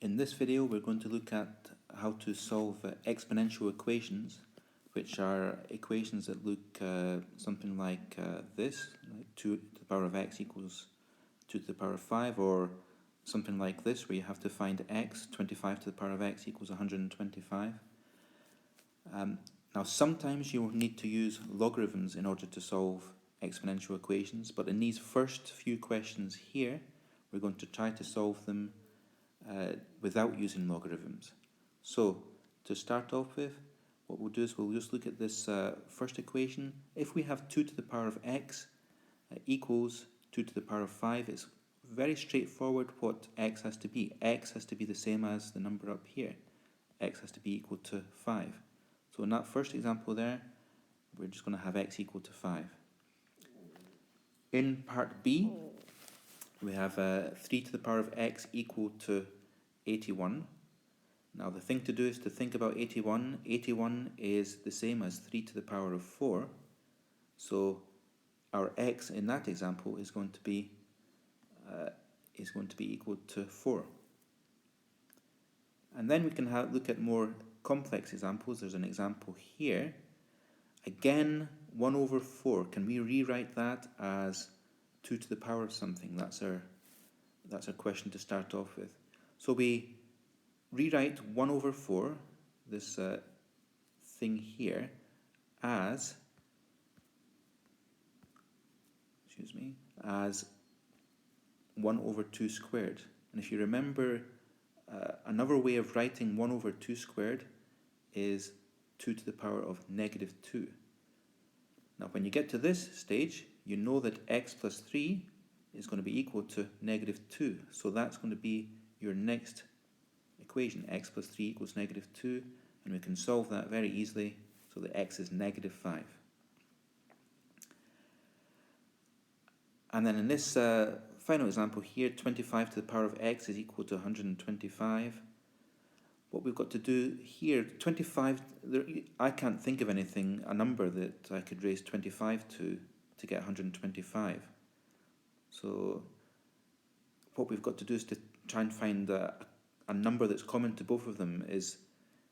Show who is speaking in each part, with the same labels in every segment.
Speaker 1: In this video we're going to look at how to solve exponential equations, which are equations that look something like this, like 2 to the power of x equals 2 to the power of 5, or something like this where you have to find x, 25 to the power of x equals 125. Now sometimes you will need to use logarithms in order to solve exponential equations, but in these first few questions here we're going to try to solve them without using logarithms. So to start off with, what we'll do is we'll just look at this first equation. If we have 2 to the power of x equals 2 to the power of 5, it's very straightforward what x has to be. X has to be the same as the number up here. X has to be equal to 5. So in that first example there, we're just going to have x equal to 5. In part B, we have 3 to the power of x equal to 81. Now the thing to do is to think about 81. 81 is the same as 3 to the power of 4. So our x in that example is going to be equal to 4. And then we can look at more complex examples. There's an example here. Again, 1 over 4. Can we rewrite that as 2 to the power of something? That's our question to start off with. So we rewrite 1 over 4, this thing here, as 1 over 2 squared. And if you remember, another way of writing 1 over 2 squared is 2 to the power of negative 2. Now when you get to this stage, you know that x plus 3 is going to be equal to negative 2. So that's going to be your next equation. X plus 3 equals negative 2. And we can solve that very easily so that x is negative 5. And then in this final example here, 25 to the power of x is equal to 125. What we've got to do here, 25, I can't think of anything, a number that I could raise 25 to get 125. So what we've got to do is to try and find a number that's common to both of them.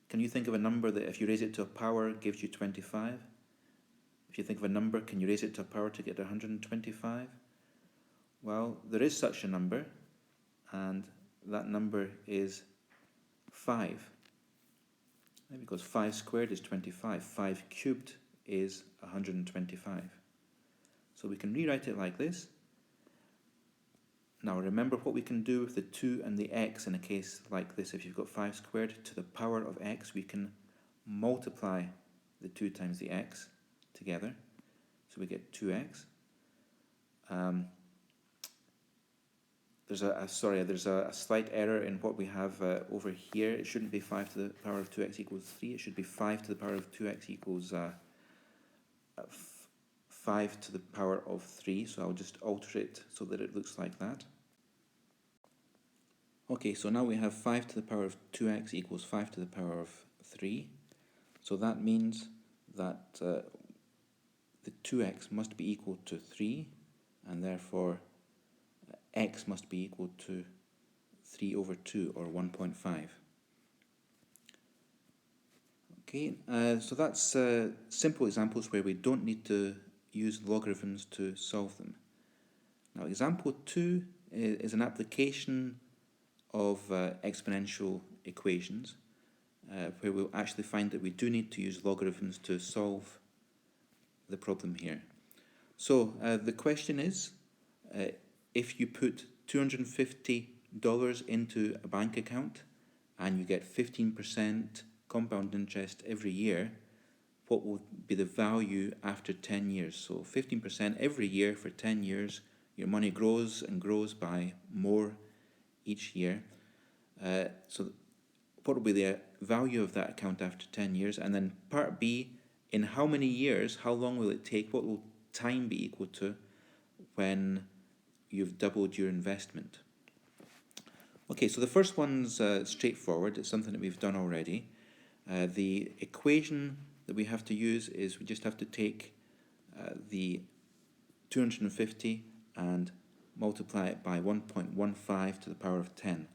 Speaker 1: Can you think of a number that if you raise it to a power gives you 25? If you think of a number, can you raise it to a power to get 125? Well, there is such a number, and that number is 5. Because 5 squared is 25. 5 cubed is 125. So we can rewrite it like this. Now remember what we can do with the 2 and the x in a case like this. If you've got 5 squared to the power of x, we can multiply the 2 times the x together. So we get 2x. There's a slight error in what we have over here. It shouldn't be 5 to the power of 2x equals 3. It should be 5 to the power of 2x equals 5 to the power of 3. So I'll just alter it so that it looks like that. Okay, so now we have 5 to the power of 2x equals 5 to the power of 3. So that means that the 2x must be equal to 3, and therefore x must be equal to 3 over 2, or 1.5. Okay, so that's simple examples where we don't need to use logarithms to solve them. Now example 2 is an application of exponential equations where we'll actually find that we do need to use logarithms to solve the problem here. So the question is, if you put $250 into a bank account and you get 15% compound interest every year, what will be the value after 10 years? So 15% every year for 10 years, your money grows and grows by more each year. So what will be the value of that account after 10 years? And then part B, in how many years, how long will it take, what will time be equal to when you've doubled your investment? Okay, so the first one's straightforward. It's something that we've done already. The equation that we have to use is we just have to take the 250 and multiply it by 1.15 to the power of 10.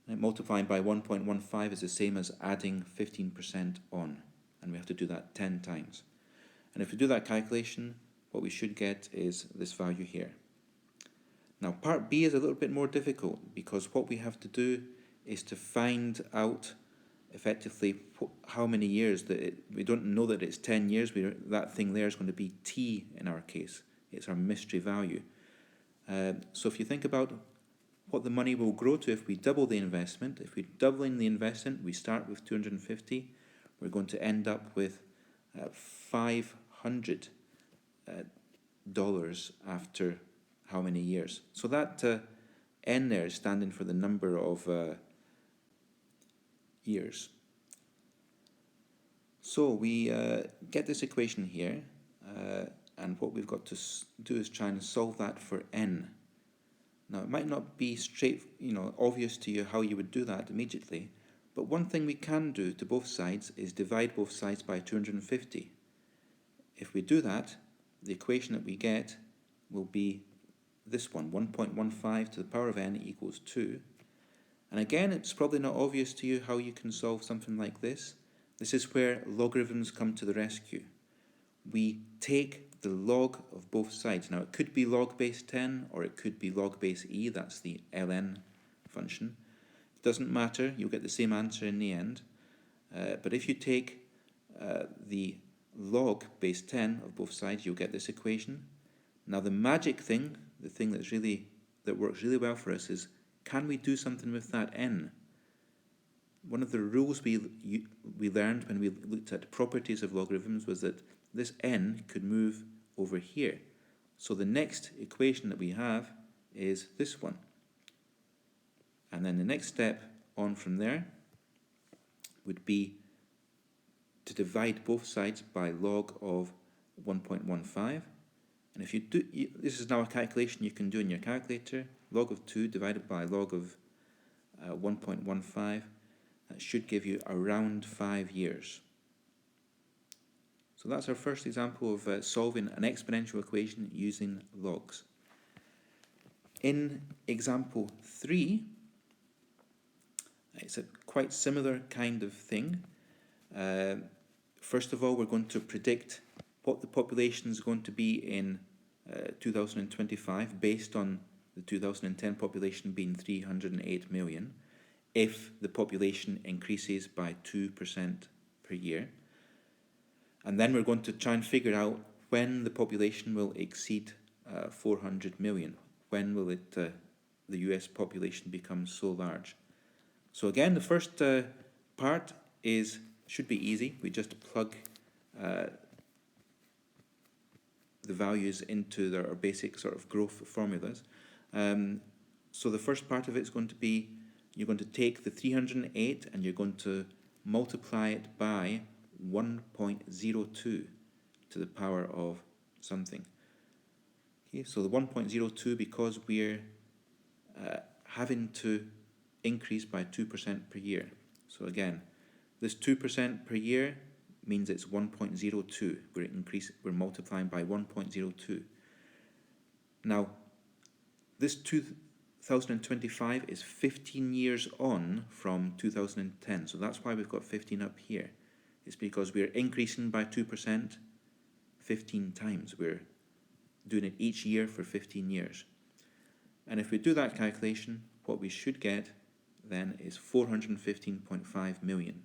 Speaker 1: And multiplying by 1.15 is the same as adding 15% on, and we have to do that 10 times. And if we do that calculation, what we should get is this value here. Now part B is a little bit more difficult, because what we have to do is to find out effectively how many years that we don't know that it's 10 years. That thing there is going to be t in our case. It's our mystery value. So if you think about what the money will grow to if we double the investment, if we're doubling the investment, we start with 250, we're going to end up with $500 after how many years. So that n there is standing for the number of years. So we get this equation here, and what we've got to do is try and solve that for n. Now it might not be obvious to you how you would do that immediately, but one thing we can do to both sides is divide both sides by 250. If we do that, the equation that we get will be this one, 1.15 to the power of n equals 2. And again, it's probably not obvious to you how you can solve something like this. This is where logarithms come to the rescue. We take the log of both sides. Now it could be log base 10 or it could be log base e, that's the ln function. It doesn't matter, you'll get the same answer in the end. But if you take the log base 10 of both sides, you'll get this equation. Now the magic thing, the thing that works really well for us is, can we do something with that n? One of the rules we learned when we looked at properties of logarithms was that this n could move over here. So the next equation that we have is this one. And then the next step on from there would be to divide both sides by log of 1.15. And if you do, this is now a calculation you can do in your calculator. Log of 2 divided by log of 1.15, that should give you around 5 years. So that's our first example of solving an exponential equation using logs. In example 3, it's a quite similar kind of thing. First of all, we're going to predict what the population is going to be in 2025 based on the 2010 population being 308 million, if the population increases by 2% per year. And then we're going to try and figure out when the population will exceed 400 million. When will the US population become so large? So again, the first part should be easy. We just plug the values into our basic sort of growth formulas. So the first part of it is going to be, you're going to take the 308 and you're going to multiply it by 1.02 to the power of something. Okay, so the 1.02, because we're having to increase by 2% per year. So again, this 2% per year means it's 1.02. We're multiplying by 1.02. Now, this 2025 is 15 years on from 2010. So that's why we've got 15 up here. It's because we're increasing by 2% 15 times. We're doing it each year for 15 years. And if we do that calculation, what we should get then is 415.5 million.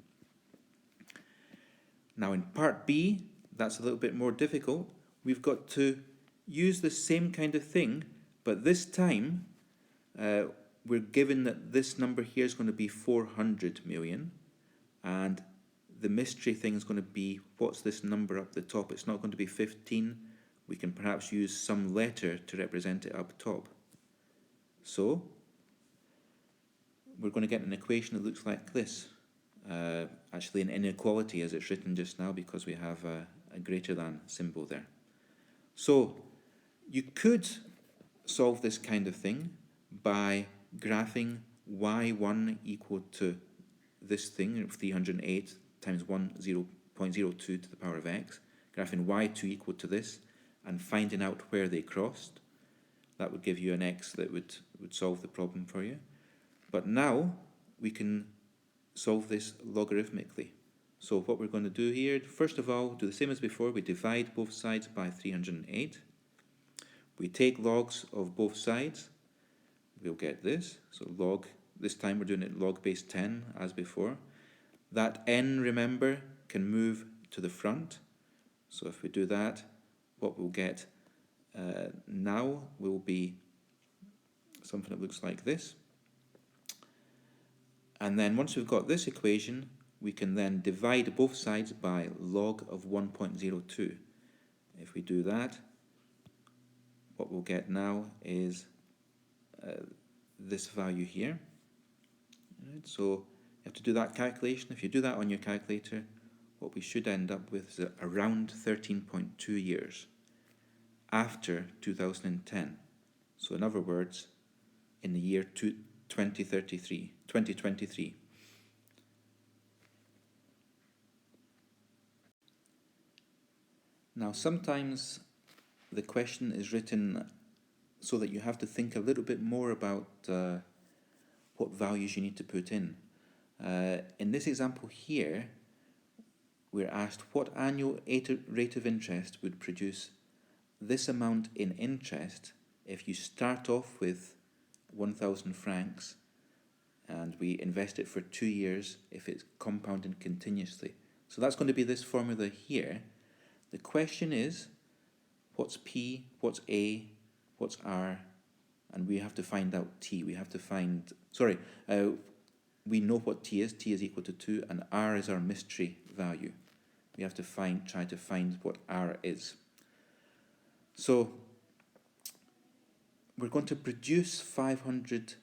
Speaker 1: Now in part B, that's a little bit more difficult. We've got to use the same kind of thing, but this time we're given that this number here is going to be 400 million, and the mystery thing is going to be, what's this number up the top? It's not going to be 15. We can perhaps use some letter to represent it up top. So we're going to get an equation that looks like this. Actually an inequality as it's written just now, because we have a greater than symbol there. So you could solve this kind of thing by graphing y1 equal to this thing, 308 times 0.02 to the power of x, graphing y2 equal to this, and finding out where they crossed. That would give you an x that would solve the problem for you. But now we can solve this logarithmically. So what we're going to do here, first of all, do the same as before. We divide both sides by 308. We take logs of both sides. We'll get this. So log, this time we're doing it log base 10 as before. That n, remember, can move to the front. So if we do that, what we'll get now will be something that looks like this. And then once we've got this equation, we can then divide both sides by log of 1.02. If we do that, what we'll get now is this value here. Right, so you have to do that calculation. If you do that on your calculator, what we should end up with is around 13.2 years after 2010. So in other words, in the year 2023. Now sometimes the question is written so that you have to think a little bit more about what values you need to put in. In this example here, we're asked what annual rate of interest would produce this amount in interest if you start off with 1,000 francs and we invest it for 2 years if it's compounded continuously. So that's going to be this formula here. The question is, what's P, what's A, what's R, and we have to find out T. We have to find, we know what T is equal to 2, and R is our mystery value. We have to try to find what R is. So we're going to produce 500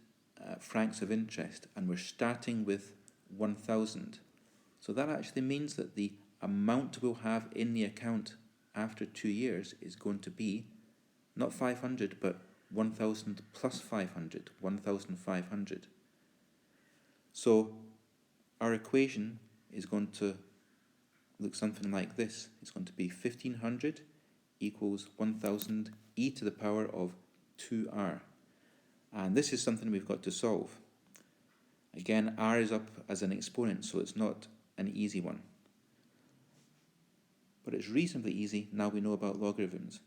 Speaker 1: francs of interest, and we're starting with 1,000. So that actually means that the amount we'll have in the account after 2 years is going to be not 500, but 1,000 plus 500, 1,500. So our equation is going to look something like this. It's going to be 1,500 equals 1,000 e to the power of 2r. And this is something we've got to solve. Again, r is up as an exponent, so it's not an easy one. But it's reasonably easy now we know about logarithms.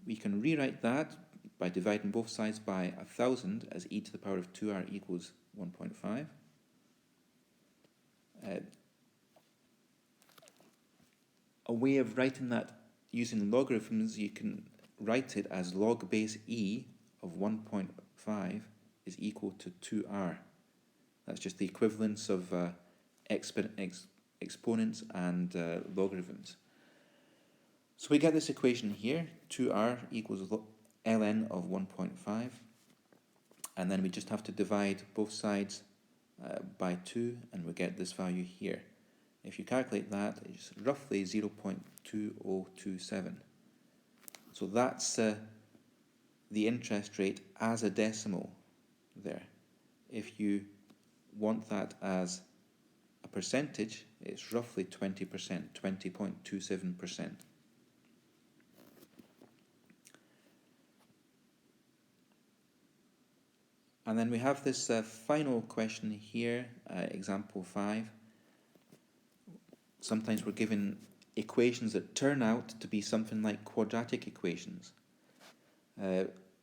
Speaker 1: We can rewrite that by dividing both sides by 1,000 as e to the power of 2r equals 1.5. A way of writing that using logarithms, you can write it as log base e of 1.5 is equal to 2r. That's just the equivalence of exponents and logarithms. So we get this equation here, 2r equals ln of 1.5, and then we just have to divide both sides by 2, and we get this value here. If you calculate that, it's roughly 0.2027. So that's the interest rate as a decimal there. If you want that as a percentage, it's roughly 20%, 20.27%. And then we have this final question here, example 5. Sometimes we're given equations that turn out to be something like quadratic equations.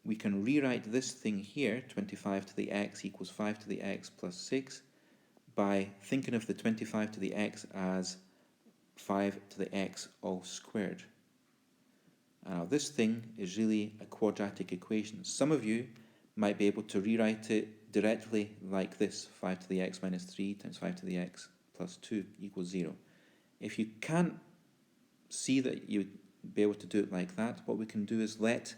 Speaker 1: We can rewrite this thing here, 25 to the x equals 5 to the x plus 6, by thinking of the 25 to the x as 5 to the x all squared. Now this thing is really a quadratic equation. Some of you might be able to rewrite it directly like this, 5 to the x minus 3 times 5 to the x plus 2 equals 0. If you can't see that you'd be able to do it like that, what we can do is let,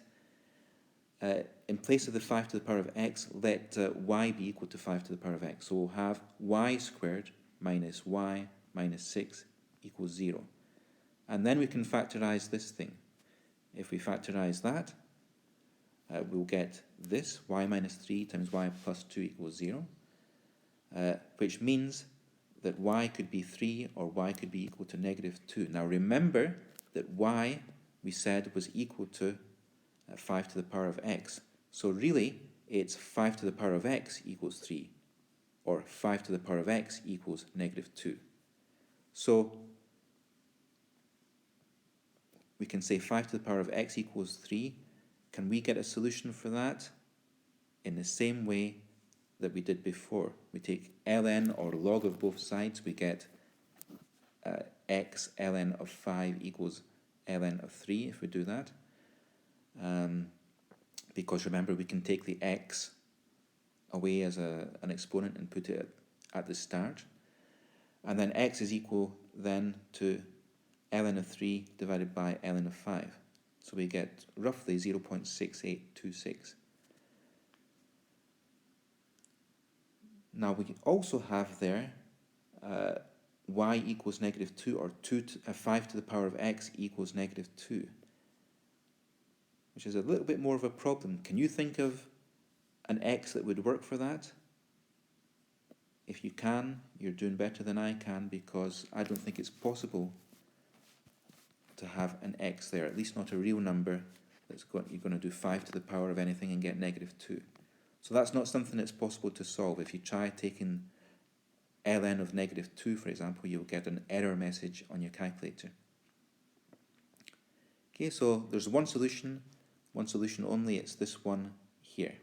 Speaker 1: in place of the 5 to the power of x, let y be equal to 5 to the power of x. So we'll have y squared minus y minus 6 equals 0. And then we can factorize this thing. If we factorize that, we'll get this, y minus 3 times y plus 2 equals 0, which means that y could be 3 or y could be equal to negative 2. Now remember that y, we said, was equal to 5 to the power of x. So really, it's 5 to the power of x equals 3, or 5 to the power of x equals negative 2. So we can say 5 to the power of x equals 3. Can we get a solution for that? In the same way that we did before. We take ln or log of both sides, we get x ln of 5 equals ln of 3 if we do that. Because remember, we can take the x away as an exponent and put it at the start. And then x is equal then to ln of 3 divided by ln of 5. So we get roughly 0.6826. Now we can also have there y equals negative 2, or 5 to the power of x equals negative 2, which is a little bit more of a problem. Can you think of an x that would work for that? If you can, you're doing better than I can, because I don't think it's possible to have an x there, at least not a real number you're going to do 5 to the power of anything and get negative 2. So that's not something that's possible to solve. If you try taking ln of negative 2, for example, you'll get an error message on your calculator. Okay, so there's one solution only, it's this one here.